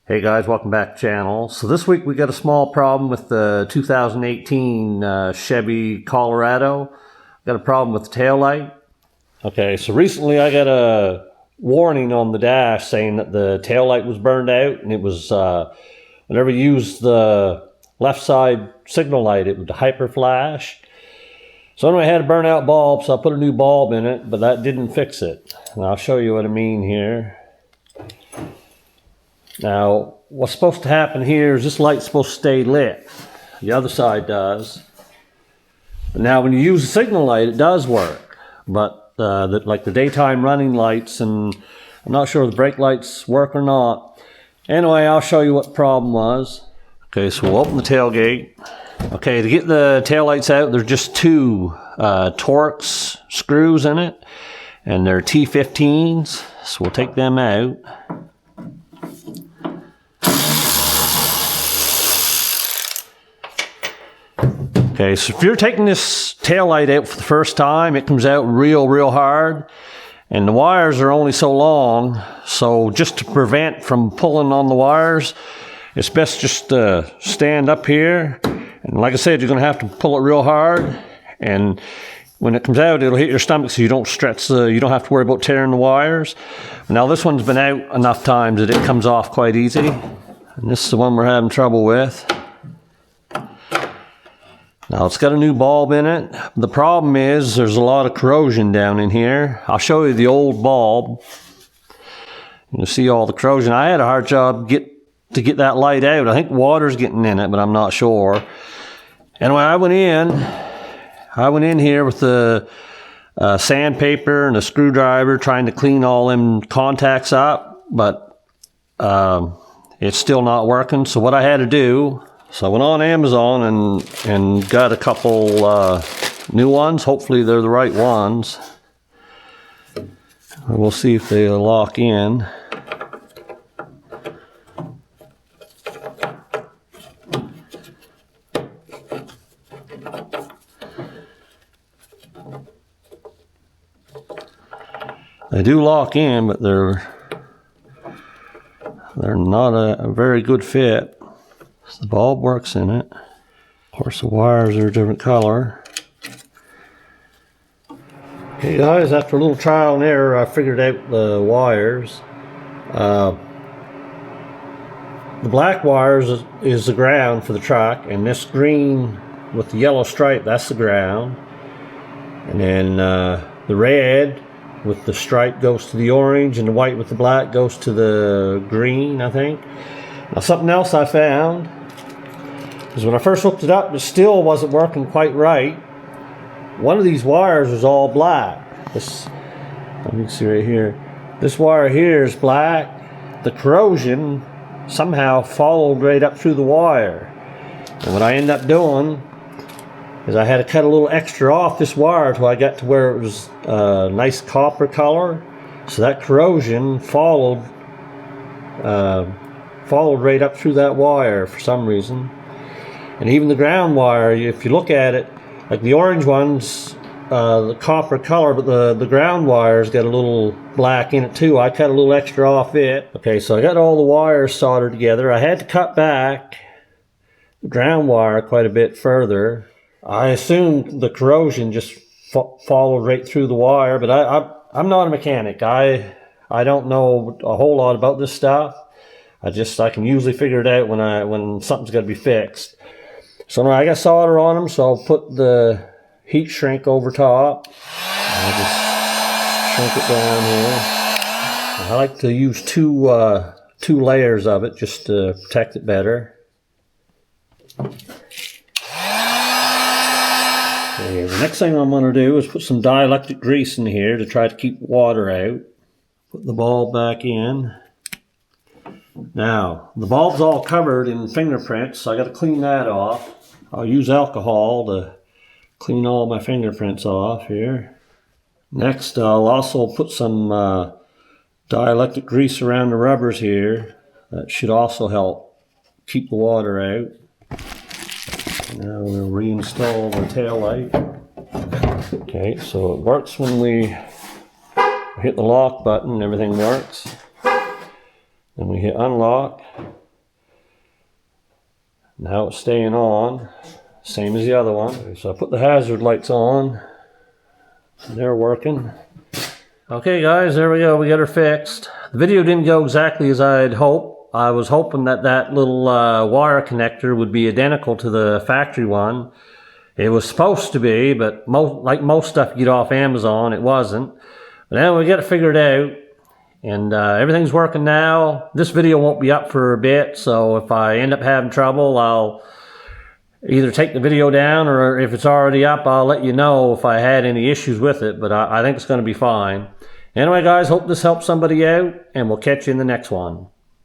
Hey guys, welcome back to the channel. So this week we got a small problem with the 2018 Chevy Colorado. Got a problem with the tail light. Okay, so recently I got a warning on the dash saying that the tail light was burned out, and it was whenever you use the left side signal light, it would hyper flash. So anyway, I had a burnout bulb, so I put a new bulb in it, but that didn't fix it. And I'll show you what I mean here. Now, what's supposed to happen here is this light's supposed to stay lit. The other side does. Now, when you use a signal light, it does work. But like the daytime running lights, and I'm not sure if the brake lights work or not. Anyway, I'll show you what the problem was. Okay, so we'll open the tailgate. Okay, to get the tail lights out, there's just two Torx screws in it, and they're T15s, so we'll take them out. Okay, so if you're taking this tail light out for the first time, it comes out real hard, and the wires are only so long, so just to prevent from pulling on the wires, it's best just to stand up here, and like I said, you're going to have to pull it real hard, and when it comes out, it'll hit your stomach so you don't stretch you don't have to worry about tearing the wires. Now this one's been out enough times that it comes off quite easy, and this is the one we're having trouble with. Now it's got a new bulb in it. The problem is there's a lot of corrosion down in here. I'll show you the old bulb. You'll see all the corrosion. I had a hard job to get that light out. I think water's getting in it, but I'm not sure. Anyway, I went in here with the sandpaper and a screwdriver trying to clean all them contacts up, but it's still not working. So what I had to do, so I went on Amazon and got a couple new ones. Hopefully they're the right ones. We'll see if they lock in. They do lock in, but they're not a very good fit. So the bulb works in it. Of course, the wires are a different color. Okay guys, after a little trial and error, I figured out the wires. The black wires is the ground for the truck, and this green with the yellow stripe, that's the ground. And then the red with the stripe goes to the orange, and the white with the black goes to the green, I think. Now something else I found is when I first hooked it up, it still wasn't working quite right. One of these wires was all black. This, let me see right here. This wire here is black. The corrosion somehow followed right up through the wire. And what I ended up doing is I had to cut a little extra off this wire till I got to where it was a nice copper color. So that corrosion followed right up through that wire for some reason. And even the ground wire, if you look at it, like the orange one's the copper color, but the ground wire's got a little black in it too. I cut a little extra off it. Okay, so I got all the wires soldered together. I had to cut back the ground wire quite a bit further. I assumed the corrosion just followed right through the wire, but I'm not a mechanic. I don't know a whole lot about this stuff. I can usually figure it out when something's got to be fixed. So now I got solder on them, so I'll put the heat shrink over top. I'll just shrink it down here. I like to use two layers of it just to protect it better. Okay, the next thing I'm going to do is put some dielectric grease in here to try to keep water out. Put the bulb back in. Now, the bulb's all covered in fingerprints, so I got to clean that off. I'll use alcohol to clean all my fingerprints off here. Next, I'll also put some dielectric grease around the rubbers here. That should also help keep the water out. Now we'll reinstall the tail light. Okay, so it works when we hit the lock button, everything works. Then we hit unlock. Now it's staying on, same as the other one. So I put the hazard lights on. They're working. Okay guys, there we go, we got her fixed. The video didn't go exactly as I'd hoped. I was hoping that that little wire connector would be identical to the factory one. It was supposed to be, but like most stuff you get off Amazon, it wasn't. But now we got it figured out, and everything's working now. This video won't be up for a bit, so if I end up having trouble, I'll either take the video down, or if it's already up, I'll let you know if I had any issues with it, but I think it's going to be fine. Anyway guys, hope this helps somebody out, and we'll catch you in the next one.